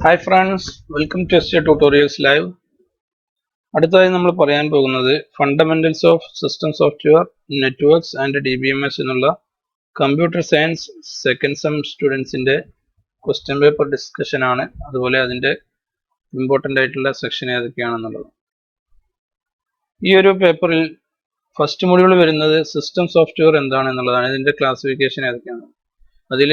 Hi friends, welcome to SJTutorialsLive. അടുത്തതായി നമ്മൾ പറയാൻ പോകുന്നത് fundamentals of system software networks and DBMS എന്നുള്ള കമ്പ്യൂട്ടർ സയൻസ് സെക്കൻഡ് സെം സ്റ്റുഡൻസിന്റെ ക്വസ്റ്റ്യൻ പേപ്പർ ഡിസ്കഷൻ ആണ്. അതുപോലെ അതിന്റെ ഇമ്പോർട്ടൻ്റ് ആയിട്ടുള്ള സെക്ഷൻ ഏതൊക്കെയാണെന്നുള്ളത്. ഈ ഒരു പേപ്പറിൽ ഫസ്റ്റ് മൊഡ്യൂൾ വരുന്നത് സിസ്റ്റം സോഫ്റ്റ്വെയർ എന്താണെന്നുള്ളതാണ്. ഇതിന്റെ ക്ലാസിഫിക്കേഷൻ ഏതൊക്കെയാണ്, അതിൽ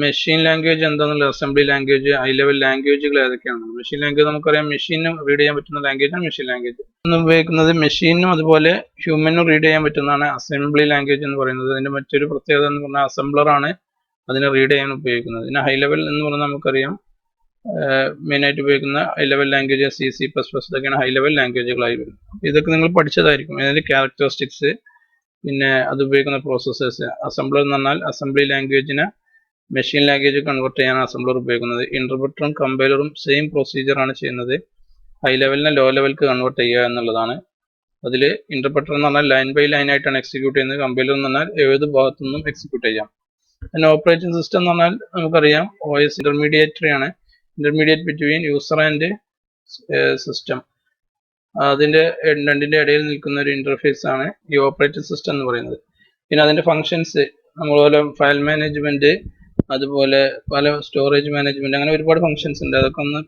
മെഷീൻ ലാംഗ്വേജ് എന്താണെന്നുള്ളത്, അസംബ്ലി ലാംഗ്വേജ്, ഹൈ ലെവൽ ലാംഗ്വേജുകൾ ഏതൊക്കെയാണ്. മെഷീൻ ലാംഗ്വേജ് നമുക്കറിയാം, മെഷീനും റീഡ് ചെയ്യാൻ പറ്റുന്ന ലാംഗ്വേജാണ് മെഷീൻ ലാംഗ്വേജ്. ഉപയോഗിക്കുന്നത് മെഷീനും അതുപോലെ ഹ്യൂമനും റീഡ് ചെയ്യാൻ പറ്റുന്നതാണ് അസംബ്ലി ലാംഗ്വേജ് എന്ന് പറയുന്നത്. അതിന്റെ മറ്റൊരു പ്രത്യേകത എന്ന് പറഞ്ഞാൽ അസംബ്ലർ ആണ് അതിനെ റീഡ് ചെയ്യാൻ ഉപയോഗിക്കുന്നത്. പിന്നെ ഹൈ ലെവൽ എന്ന് പറഞ്ഞാൽ നമുക്കറിയാം മെയിനായിട്ട് ഉപയോഗിക്കുന്ന ഹൈ ലെവൽ ലാംഗ്വേജ് C++, ഇതൊക്കെയാണ് ഹൈ ലെവൽ ലാംഗ്വേജുകളായി വരുന്നത്. ഇതൊക്കെ നിങ്ങൾ പഠിച്ചതായിരിക്കും. അതിന്റെ ക്യാരക്ടറിസ്റ്റിക്സ്, പിന്നെ അത് ഉപയോഗിക്കുന്ന പ്രോസസ്സേഴ്സ്. അസംബ്ലർ എന്ന് പറഞ്ഞാൽ അസംബ്ലി ലാംഗ്വേജിനെ മെഷീൻ ലാംഗ്വേജ് കൺവേർട്ട് ചെയ്യാൻ അസംബ്ലർ ഉപയോഗിക്കുന്നത്. ഇന്റർപ്രറ്ററും കമ്പൈലറും സെയിം പ്രൊസീജിയർ ആണ് ചെയ്യുന്നത്. ഹൈ ലെവലിനെ ലോ ലെവൽക്ക് കൺവേർട്ട് ചെയ്യുക എന്നുള്ളതാണ്. അതിൽ ഇന്റർപ്രറ്റർ എന്ന് പറഞ്ഞാൽ ലൈൻ ബൈ ലൈൻ ആയിട്ടാണ് എക്സിക്യൂട്ട് ചെയ്യുന്നത്. കമ്പൈലർ എന്ന് പറഞ്ഞാൽ ഏത് ഭാഗത്തു നിന്നും എക്സിക്യൂട്ട് ചെയ്യാം. പിന്നെ ഓപ്പറേറ്റിംഗ് സിസ്റ്റം എന്ന് പറഞ്ഞാൽ നമുക്കറിയാം OS ഇന്റർമീഡിയറ്റ് ആണ്, intermediate between user and system. അതിന്റെ രണ്ടിന്റെ ഇടയിൽ നിൽക്കുന്ന ഒരു ഇന്റർഫേസ് ആണ് ഈ ഓപ്പറേറ്റിംഗ് സിസ്റ്റം എന്ന് പറയുന്നത്. പിന്നെ അതിന്റെ ഫങ്ഷൻസ് നമ്മളെ ഫയൽ മാനേജ്മെന്റ്, അതുപോലെ പല സ്റ്റോറേജ് മാനേജ്മെന്റ്, അങ്ങനെ ഒരുപാട് ഫങ്ഷൻസ് ഉണ്ട്. അതൊക്കെ ഒന്ന്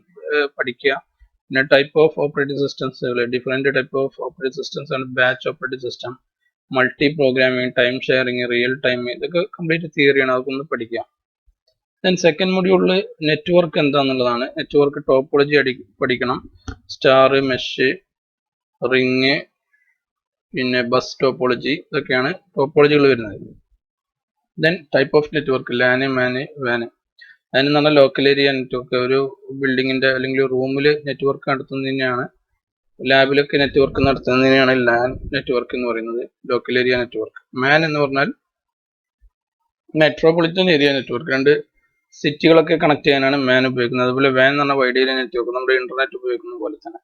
പഠിക്കുക. പിന്നെ ടൈപ്പ് ഓഫ് ഓപ്പറേറ്റിംഗ് സിസ്റ്റംസുകൾ, different type of operating systems ആണ്. Batch operating system, multi programming, time sharing, real time, ഇതൊക്കെ കംപ്ലീറ്റ് തിയറിയാണ്. അതൊക്കെ ഒന്ന് പഠിക്കുക. ദെൻ സെക്കൻഡ് മൊഡ്യൂളിൽ നെറ്റ്വർക്ക് എന്താണെന്നുള്ളതാണ്. നെറ്റ്വർക്ക് ടോപ്പോളജി പഠിക്കണം. സ്റ്റാർ, മെഷ്, റിങ്, പിന്നെ ബസ് ടോപ്പോളജി, ഇതൊക്കെയാണ് ടോപ്പോളജികൾ വരുന്നത്. Then type of network, LAN, MAN, വാന്. അതിന് പറഞ്ഞാൽ ലോക്കൽ ഏരിയ നെറ്റ്വർക്ക്, ഒരു ബിൽഡിങ്ങിന്റെ അല്ലെങ്കിൽ റൂമിൽ നെറ്റ്വർക്ക് നടത്തുന്നതിനെയാണ്, ലാബിലൊക്കെ നെറ്റ്വർക്ക് നടത്തുന്നതിനെയാണ് ലാൻ നെറ്റ്വർക്ക് എന്ന് പറയുന്നത്, ലോക്കൽ ഏരിയ നെറ്റ്വർക്ക്. മാൻ എന്ന് പറഞ്ഞാൽ മെട്രോപൊളിറ്റൻ ഏരിയ നെറ്റ്വർക്ക്, രണ്ട് സിറ്റികളൊക്കെ കണക്ട് ചെയ്യാനാണ് മാൻ ഉപയോഗിക്കുന്നത്. അതുപോലെ വാൻ എന്ന് പറഞ്ഞാൽ വൈഡ് ഏരിയ നെറ്റ്വർക്ക്, നമ്മുടെ ഇന്റർനെറ്റ് ഉപയോഗിക്കുന്ന പോലെ തന്നെ.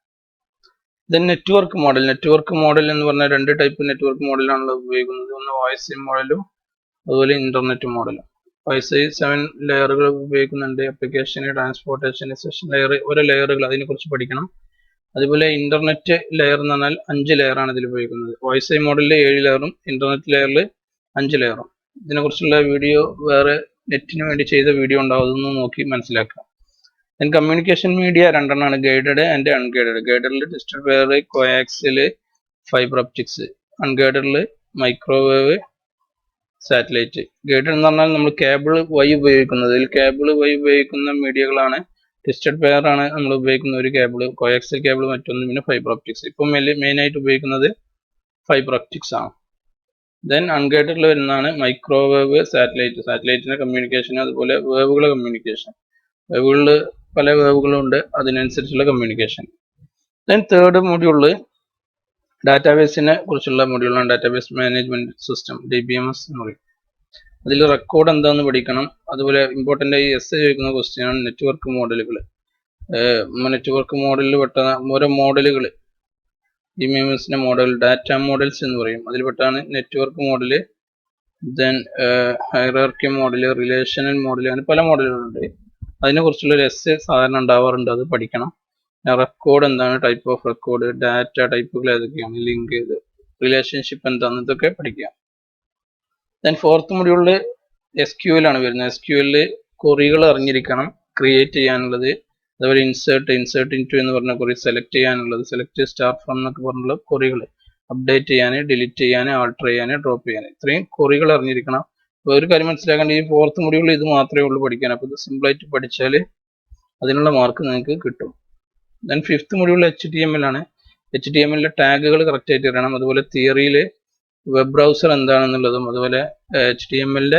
Then network model. Network model എന്ന് പറഞ്ഞാൽ രണ്ട് ടൈപ്പ് നെറ്റ്വർക്ക് മോഡലാണല്ലോ ഉപയോഗിക്കുന്നത്. ഒന്ന് OSI മോഡലും അതുപോലെ ഇന്റർനെറ്റ് മോഡലും. OSI 7 ലെയറുകൾ ഉപയോഗിക്കുന്നുണ്ട്. അപ്ലിക്കേഷന്, ട്രാൻസ്പോർട്ടേഷൻ, സെഷൻ ലെയർ, ഓരോ ലെയറുകൾ അതിനെ കുറിച്ച് പഠിക്കണം. അതുപോലെ ഇന്റർനെറ്റ് ലെയർ എന്ന് പറഞ്ഞാൽ 5 ലെയറാണ് ഇതിൽ ഉപയോഗിക്കുന്നത്. OSI മോഡലിൽ 7 ലെയറും ഇന്റർനെറ്റ് ലെയറിൽ 5 ലെയറും. ഇതിനെക്കുറിച്ചുള്ള വീഡിയോ വേറെ നെറ്റിന് വേണ്ടി ചെയ്ത വീഡിയോ ഉണ്ടാവും, അതൊന്ന് നോക്കി മനസ്സിലാക്കുക. ദെൻ കമ്മ്യൂണിക്കേഷൻ മീഡിയ രണ്ടെണ്ണമാണ്, ഗൈഡഡ് ആൻഡ് അൺഗൈഡഡ്. ഗൈഡഡിൽ digital wire, coaxial, fibre optics. അൺഗൈഡഡിൽ മൈക്രോവേവ്, സാറ്റലൈറ്റ്. ഗൈഡഡ് എന്ന് പറഞ്ഞാൽ നമ്മൾ കേബിൾ വഴി ഉപയോഗിക്കുന്നത്. ഇതിൽ കേബിൾ വഴി ഉപയോഗിക്കുന്ന മീഡിയകളാണ്. ഡിജിറ്റൽ വയർ ആണ് നമ്മൾ ഉപയോഗിക്കുന്ന ഒരു കേബിൾ, കോയാക്സിൽ കേബിൾ മറ്റൊന്ന്, പിന്നെ ഫൈബർ ഒപ്റ്റിക്സ്. ഇപ്പം മെയിനായിട്ട് ഉപയോഗിക്കുന്നത് ഫൈബർ ഒപ്റ്റിക്സ് ആണ്. ദെൻ അൺഗൈഡഡിൽ വരുന്നതാണ് മൈക്രോവേവ്, സാറ്റലൈറ്റ്. സാറ്റലൈറ്റിന്റെ കമ്മ്യൂണിക്കേഷൻ, അതുപോലെ വേവുകളുടെ കമ്മ്യൂണിക്കേഷൻ. വേവുകളിൽ പല വേവുകളുണ്ട്, അതിനനുസരിച്ചുള്ള കമ്മ്യൂണിക്കേഷൻ. ദെൻ തേർഡ് മൊഡ്യൂളിൽ ഡാറ്റാബേസിനെ കുറിച്ചുള്ള മൊഡ്യൂളാണ്, ഡാറ്റാബേസ് മാനേജ്മെന്റ് സിസ്റ്റം, DBMS എന്ന് പറയും. അതിൽ റെക്കോർഡ് എന്താണെന്ന് പഠിക്കണം. അതുപോലെ ഇമ്പോർട്ടൻ്റ് ആയി ചോദിക്കുന്ന ക്വസ്റ്റ്യൻ ആണ് നെറ്റ്വർക്ക് മോഡലുകൾ. നെറ്റ്വർക്ക് മോഡലിൽ പെട്ട ഓരോ മോഡലുകൾ, DBMSന്റെ മോഡൽ, ഡാറ്റ മോഡൽസ് എന്ന് പറയും. അതിൽ പെട്ടാണ് network model. Then hierarchy model, relational model, അങ്ങനെ പല മോഡലുകളുണ്ട്. അതിനെക്കുറിച്ചുള്ള ഒരു സാധാരണ ഉണ്ടാവാറുണ്ട്, അത് പഠിക്കണം. റെക്കോർഡ് എന്താണ്, ടൈപ്പ് ഓഫ് റെക്കോർഡ്, ഡാറ്റ ടൈപ്പുകൾ ഏതൊക്കെയാണ്, ലിങ്ക്, റിലേഷൻഷിപ്പ് എന്താണ്, ഇതൊക്കെ പഠിക്കുക. ദെൻ ഫോർത്ത് മൊഡ്യൂളിൽ SQL ആണ് വരുന്നത്. SQL ക്വറികൾ അറിഞ്ഞിരിക്കണം, ക്രിയേറ്റ് ചെയ്യാനുള്ളത്. അതുപോലെ ഇൻസേർട്ട് ഇൻടു എന്ന് പറഞ്ഞ ക്വറി, സെലക്ട് ചെയ്യാനുള്ളത്, സെലക്ട് സ്റ്റാർ ഫ്രം എന്നൊക്കെ പറഞ്ഞുള്ള ക്വറികൾ, അപ്ഡേറ്റ് ചെയ്യാൻ, ഡിലീറ്റ് ചെയ്യാൻ, ആൾട്ടർ ചെയ്യാൻ, ഡ്രോപ്പ് ചെയ്യാൻ, ഇത്രയും ക്വറികൾ അറിഞ്ഞിരിക്കണം. ഒരു കാര്യം മനസ്സിലാക്കേണ്ട, ഈ ഫോർത്ത് മൊഡ്യൂളിൽ ഇത് മാത്രമേ ഉള്ളൂ പഠിക്കാൻ. അപ്പോൾ ഇത് സിമ്പിളായിട്ട് പഠിച്ചാൽ അതിനുള്ള മാർക്ക് നിങ്ങൾക്ക് കിട്ടും. ദെൻ ഫിഫ്ത്ത് മൊഡ്യൂളിൽ HTML ആണ്. HTML ടാഗുകൾ കറക്റ്റ് ആയിട്ട് അറിയണം. അതുപോലെ തിയറിയിൽ വെബ് ബ്രൗസർ എന്താണെന്നുള്ളതും, അതുപോലെ HTML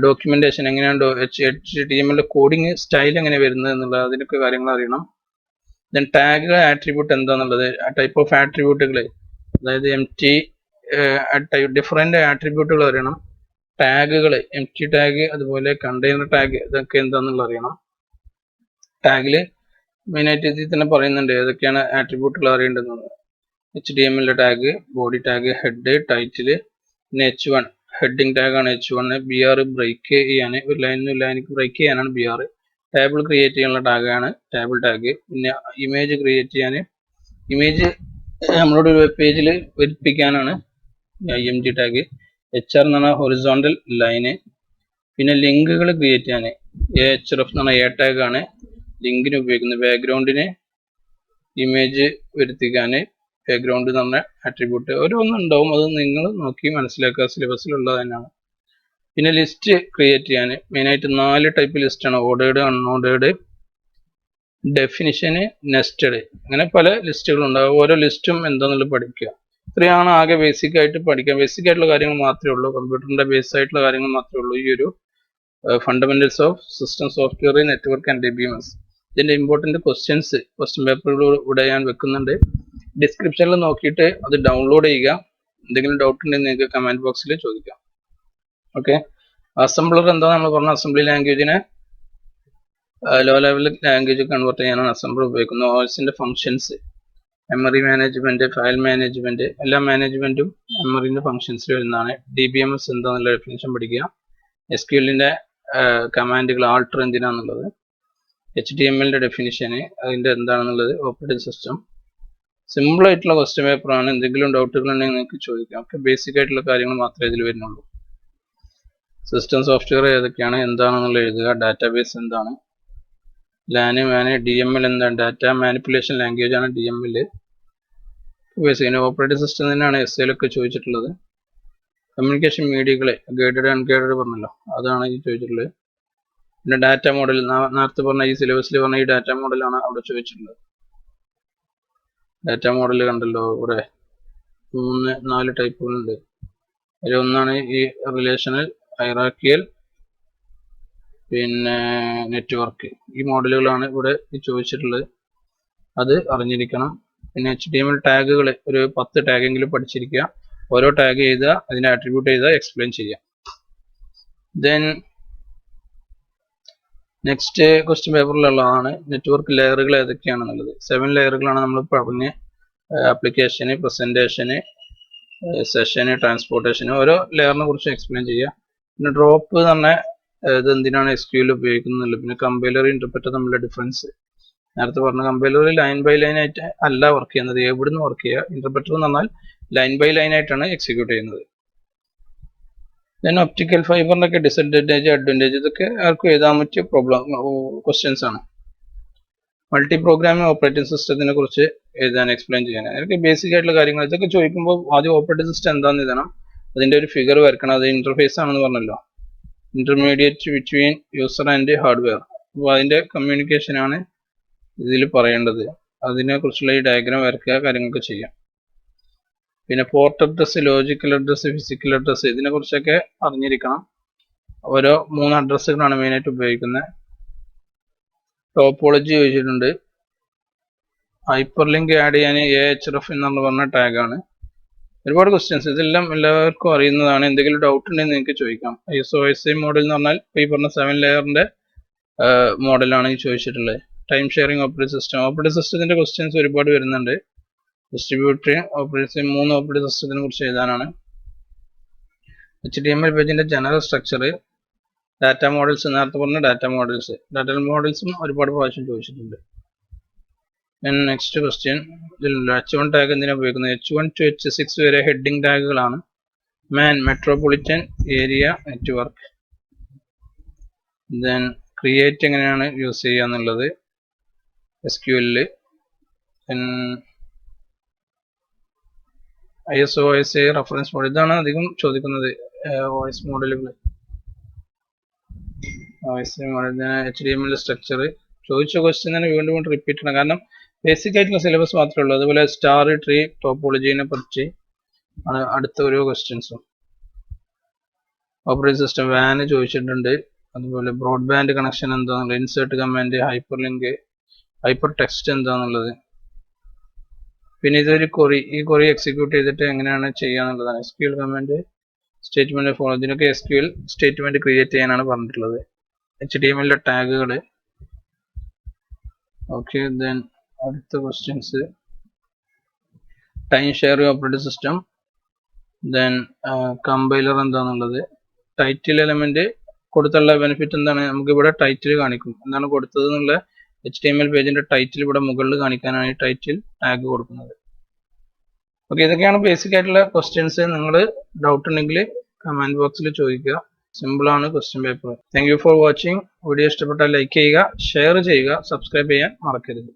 ഡോക്യുമെന്റേഷൻ എങ്ങനെയാണ്, HTML കോഡിങ് സ്റ്റൈൽ എങ്ങനെ വരുന്നത് എന്നുള്ളത്, അതിനൊക്കെ കാര്യങ്ങൾ അറിയണം. ദെൻ ടാഗ് ആട്രിബ്യൂട്ട് എന്താണെന്നുള്ളത്, ടൈപ്പ് ഓഫ് ആട്രിബ്യൂട്ടുകൾ, അതായത് MT ഡിഫറെന്റ് ആട്രിബ്യൂട്ടുകൾ അറിയണം. ടാഗുകൾ, MT ടാഗ്, അതുപോലെ കണ്ടെയ്നർ ടാഗ്, ഇതൊക്കെ എന്താണെന്നുള്ളത് അറിയണം. ടാഗിൽ മെയിനായിട്ട് ഇതിൽ തന്നെ പറയുന്നുണ്ട് ഏതൊക്കെയാണ് ആട്രിബ്യൂട്ടുകൾ അറിയേണ്ടതെന്ന്. HTML tag, body tag, head, title, പിന്നെ H1 ഹെഡിങ് ടാഗ് ആണ് H1. BR ബ്രേക്ക് ചെയ്യാൻ, ഒരു ലൈനിന് ബ്രേക്ക് ചെയ്യാനാണ് BR. ടേബിൾ ക്രിയേറ്റ് ചെയ്യാനുള്ള ടാഗാണ് ടേബിൾ ടാഗ്. പിന്നെ ഇമേജ് ക്രിയേറ്റ് ചെയ്യാൻ, ഇമേജ് നമ്മളോട് ഒരു വെബ് പേജിൽ വരുത്തിപ്പിക്കാനാണ് IMG ടാഗ്. HR എന്ന് പറഞ്ഞാൽ ഹൊറിസോണ്ടൽ ലൈന്. പിന്നെ ലിങ്കുകൾ ക്രിയേറ്റ് ചെയ്യാൻ AHRF എന്ന് പറഞ്ഞാൽ A ടാഗാണ് ലിങ്കിന് ഉപയോഗിക്കുന്നത്. ബാക്ക്ഗ്രൗണ്ടിന് ഇമേജ് വരുത്തിക്കാൻ ബാക്ക്ഗ്രൗണ്ട് എന്ന് പറഞ്ഞ ആട്രിബ്യൂട്ട് ഓരോന്നുണ്ടാവും, അത് നിങ്ങൾ നോക്കി മനസ്സിലാക്കുക, സിലബസിലുള്ളത് തന്നെയാണ്. പിന്നെ ലിസ്റ്റ് ക്രിയേറ്റ് ചെയ്യാൻ മെയിനായിട്ട് 4 ടൈപ്പ് ലിസ്റ്റാണ്: ഓർഡേർഡ്, അൺഓർഡേർഡ്, ഡെഫിനിഷന്, നെസ്റ്റഡ്, അങ്ങനെ പല ലിസ്റ്റുകളുണ്ടാവും. ഓരോ ലിസ്റ്റും എന്താണെന്നുള്ളത് പഠിക്കുക. ഇത്രയാണ് ആകെ ബേസിക് ആയിട്ട് പഠിക്കുക. ബേസിക് ആയിട്ടുള്ള കാര്യങ്ങൾ മാത്രമേ ഉള്ളൂ, കമ്പ്യൂട്ടറിന്റെ ബേസ് ആയിട്ടുള്ള കാര്യങ്ങൾ മാത്രമേ ഉള്ളൂ ഈ ഒരു fundamentals of system software network and DBMS. ഇതിന്റെ ഇമ്പോർട്ടന്റ് ക്വസ്റ്റ്യൻസ് ക്വസ്റ്റ്യൻ പേപ്പറുകളിലൂടെ ഞാൻ വെക്കുന്നുണ്ട്. ഡിസ്ക്രിപ്ഷനിൽ നോക്കിയിട്ട് അത് ഡൗൺലോഡ് ചെയ്യുക. എന്തെങ്കിലും ഡൗട്ട് ഉണ്ടെങ്കിൽ നിങ്ങൾക്ക് കമന്റ് ബോക്സിൽ ചോദിക്കാം. ഓക്കെ, അസംബ്ലർ എന്താ നമ്മൾ പറഞ്ഞ അസംബ്ലി ലാംഗ്വേജിനെ ലോ ലെവൽ ലാംഗ്വേജ് കൺവേർട്ട് ചെയ്യാനാണ് അസംബ്ലർ ഉപയോഗിക്കുന്നത്. OSന്റെ functions, memory management, file management, എല്ലാ മാനേജ്മെന്റും മെമ്മറിന്റെ ഫംഗ്ഷൻസിൽ വരുന്നതാണ്. DBMS എന്താന്നുള്ള ഡെഫിനിഷൻ പഠിക്കുക. SQLന്റെ കമാൻഡുകൾ ആൾട്ടർ എന്തിനാന്നുള്ളത്, HTMLന്റെ ഡെഫിനിഷന് അതിന്റെ എന്താണെന്നുള്ളത്, ഓപ്പറേറ്റിംഗ് സിസ്റ്റം. സിമ്പിൾ ആയിട്ടുള്ള ക്വസ്റ്റ്യൻ പേപ്പറാണ്. എന്തെങ്കിലും ഡൗട്ടുകൾ ഉണ്ടെങ്കിൽ നിങ്ങൾക്ക് ചോദിക്കാം. ഒക്കെ ബേസിക് ആയിട്ടുള്ള കാര്യങ്ങൾ മാത്രമേ ഇതിൽ വരുന്നുള്ളൂ. സിസ്റ്റം സോഫ്റ്റ്വെയർ ഏതൊക്കെയാണ്, എന്താണെന്നുള്ള എഴുതുക. ഡാറ്റാബേസ് എന്താണ്, LAN, WAN, DML എന്താണ്, ഡാറ്റ മാനിപ്പുലേഷൻ ലാംഗ്വേജ് ആണ് DML. ബേസിക് ഓപ്പറേറ്റിംഗ് സിസ്റ്റം തന്നെയാണ് SAയിലൊക്കെ ചോദിച്ചിട്ടുള്ളത്. കമ്മ്യൂണിക്കേഷൻ മീഡിയകളെ ഗൈഡഡ് അൺഗൈഡഡ് പറഞ്ഞല്ലോ, അതാണ് ഈ ചോദിച്ചിട്ടുള്ളത്. പിന്നെ ഡാറ്റ മോഡൽ, നേരത്തെ പറഞ്ഞ ഈ സിലബസിൽ പറഞ്ഞ ഈ ഡാറ്റ മോഡലാണ് അവിടെ ചോദിച്ചിട്ടുള്ളത്. ഡാറ്റ മോഡൽ കണ്ടല്ലോ, ഇവിടെ 3-4 ടൈപ്പുകളുണ്ട്. അതിലൊന്നാണ് ഈ റിലേഷണൽ, ഹൈറാർക്കിയൽ, പിന്നെ നെറ്റ്വർക്ക്. ഈ മോഡലുകളാണ് ഇവിടെ ചോദിച്ചിട്ടുള്ളത്, അത് അറിഞ്ഞിരിക്കണം. പിന്നെ HTML ടാഗുകൾ ഒരു 10 ടാഗെങ്കിലും പഠിച്ചിരിക്കുക. ഓരോ ടാഗ് ചെയ്താൽ അതിനെ ആട്രിബ്യൂട്ട് ചെയ്താൽ എക്സ്പ്ലെയിൻ ചെയ്യാം. ദെൻ നെക്സ്റ്റ് ക്വസ്റ്റ്യൻ പേപ്പറിലുള്ളതാണ് നെറ്റ്വർക്ക് ലെയറുകൾ ഏതൊക്കെയാണെന്നുള്ളത്. 7 ലെയറുകളാണ് നമ്മൾ പറഞ്ഞ്. ആപ്ലിക്കേഷന്, പ്രസന്റേഷന്, സെഷന്, ട്രാൻസ്പോർട്ടേഷന്, ഓരോ ലെയറിനെ കുറിച്ച് എക്സ്പ്ലെയിൻ ചെയ്യുക. പിന്നെ ഡ്രോപ്പ് എന്ന് പറഞ്ഞാൽ ഇത് എന്തിനാണ് SQL ഉപയോഗിക്കുന്നത്. പിന്നെ കമ്പൈലർ, ഇന്റർപ്രറ്റർ തമ്മിലുള്ള ഡിഫറൻസ്. നേരത്തെ പറഞ്ഞ കമ്പൈലർ ലൈൻ ബൈ ലൈൻ ആയിട്ട് അല്ല വർക്ക് ചെയ്യുന്നത്, എവിടുന്ന് വർക്ക് ചെയ്യുക. ഇന്റർപ്രറ്റർ എന്ന് പറഞ്ഞാൽ ലൈൻ ബൈ ലൈൻ ആയിട്ടാണ് എക്സിക്യൂട്ട് ചെയ്യുന്നത്. ദെൻ ഒപ്റ്റിക്കൽ ഫൈബറിന്റെ ഒക്കെ ഡിസഡ്വാൻറ്റേജ്, അഡ്വാൻറ്റേജ്, ഇതൊക്കെ ആർക്കും എഴുതാൻ പറ്റിയ ക്വസ്റ്റ്യൻസ് ആണ്. മൾട്ടി പ്രോഗ്രാമിംഗ് ഓപ്പറേറ്റിംഗ് സിസ്റ്റത്തിനെ കുറിച്ച് എഴുതാൻ, എക്സ്പ്ലെയിൻ ചെയ്യാൻ, അതൊക്കെ ബേസിക് ആയിട്ടുള്ള കാര്യങ്ങൾ. ഇതൊക്കെ ചോദിക്കുമ്പോൾ ആദ്യം ഓപ്പറേറ്റിംഗ് സിസ്റ്റം എന്താണെന്ന് എഴുതണം, അതിന്റെ ഒരു ഫിഗർ വരക്കണം. അത് ഇന്റർഫേസ് ആണെന്ന് പറഞ്ഞല്ലോ, intermediate between user and hardware. അപ്പോൾ അതിന്റെ കമ്മ്യൂണിക്കേഷൻ ആണ് ഇതിൽ പറയേണ്ടത്. അതിനെ കുറിച്ചുള്ള ഈ ഡയഗ്രാം വരയ്ക്കുക, കാര്യങ്ങളൊക്കെ ചെയ്യാം. പിന്നെ port address, logical address, physical address, ഇതിനെ കുറിച്ചൊക്കെ അറിഞ്ഞിരിക്കണം. ഓരോ 3 അഡ്രസ്സുകളാണ് മെയിനായിട്ട് ഉപയോഗിക്കുന്നത്. ടോപ്പോളജി ചോദിച്ചിട്ടുണ്ട്. ഹൈപ്പർ ലിങ്ക് ആഡ് ചെയ്യാൻ AHRF എന്ന് പറഞ്ഞ ടാഗാണ്. ഒരുപാട് ക്വസ്റ്റ്യൻസ്, ഇതെല്ലാം എല്ലാവർക്കും അറിയുന്നതാണ്. എന്തെങ്കിലും ഡൗട്ട് ഉണ്ടെങ്കിൽ നിങ്ങൾക്ക് ചോദിക്കാം. ISO മോഡൽ എന്ന് പറഞ്ഞാൽ ഈ പറഞ്ഞ 7 ലെയറിന്റെ മോഡലാണ് ഈ ചോദിച്ചിട്ടുള്ളത്. Time sharing operating system. Operating സിസ്റ്റത്തിന്റെ ക്വസ്റ്റ്യൻസ് ഒരുപാട് വരുന്നുണ്ട്. ഡിസ്ട്രിബ്യൂട്ടറി ഓപ്പറേറ്റിംഗ്, 3 ഓപ്പറേറ്റിംഗ് സിസ്റ്റത്തിനെ കുറിച്ച് എഴുതാനാണ്. HTML പേജിന്റെ ജനറൽ സ്ട്രക്ചർ, ഡാറ്റ മോഡൽസ്, നേരത്തെ പറഞ്ഞ ഡാറ്റ മോഡൽസും ഒരുപാട് പ്രാവശ്യം ചോദിച്ചിട്ടുണ്ട്. നെക്സ്റ്റ് ക്വസ്റ്റ്യൻ, H1 ടാഗ് എന്തിനാണ് ഉപയോഗിക്കുന്നത്? H1 to H6 വരെ ഹെഡിങ് ടാഗുകളാണ്. Metropolitan area network. Then create എങ്ങനെയാണ് യൂസ് ചെയ്യുക എന്നുള്ളത് SQL. ISO റഫറൻസ് മോഡൽ, ഇതാണ് അധികം ചോദിക്കുന്നത്. OS മോഡലുകൾ, HTML സ്ട്രക്ചർ ചോദിച്ച ക്വസ്റ്റ്യൻ തന്നെ വീണ്ടും വീണ്ടും റിപ്പീറ്റ് ചെയ്യണം, കാരണം ബേസിക് ആയിട്ടുള്ള സിലബസ് മാത്രമേ ഉള്ളൂ. അതുപോലെ സ്റ്റാർ ട്രീ ടോപ്പോളജിനെ കുറിച്ച് ആണ് അടുത്ത ഓരോ ക്വസ്റ്റ്യൻസും. ഓപ്പറേറ്റിംഗ് സിസ്റ്റം WAN ചോദിച്ചിട്ടുണ്ട്. അതുപോലെ ബ്രോഡ്ബാൻഡ് കണക്ഷൻ എന്താണെന്നുള്ളത്, insert command, hyper link, hyper text എന്താണെന്നുള്ളത്. പിന്നെ ഇതൊരു ക്വറി, ഈ ക്വറി എക്സിക്യൂട്ട് ചെയ്തിട്ട് എങ്ങനെയാണ് ചെയ്യാന്നുള്ളതാണ്. SQL കമാൻഡ്, സ്റ്റേറ്റ്മെന്റ് ഫോളോ, ഇതിനൊക്കെ SQL സ്റ്റേറ്റ്മെന്റ് ക്രിയേറ്റ് ചെയ്യാനാണ് പറഞ്ഞിട്ടുള്ളത്. HTML ടാഗുകൾ. ഓക്കെ, ദെൻ അടുത്ത questions, time sharing operating system. Then compiler എന്താണെന്നുള്ളത്, ടൈറ്റിൽ എലമെന്റ് കൊടുത്തുള്ള ബെനിഫിറ്റ് എന്താണ്? നമുക്ക് ഇവിടെ ടൈറ്റിൽ കാണിക്കും, എന്താണ് കൊടുത്തത് എന്നുള്ള HTML പേജിന്റെ ടൈറ്റിൽ ഇവിടെ മുകളിൽ കാണിക്കാനാണ് ഈ ടൈറ്റിൽ ടാഗ് കൊടുക്കുന്നത്. ഓക്കെ, ഇതൊക്കെയാണ് ബേസിക് ആയിട്ടുള്ള ക്വസ്റ്റ്യൻസ്. നിങ്ങൾ ഡൗട്ട് ഉണ്ടെങ്കിൽ കമന്റ് ബോക്സിൽ ചോദിക്കുക. സിമ്പിൾ ആണ് question paper. Thank you for watching. Video ഇഷ്ടപ്പെട്ടാൽ ലൈക്ക് ചെയ്യുക, ഷെയർ ചെയ്യുക, സബ്സ്ക്രൈബ് ചെയ്യാൻ മറക്കരുത്.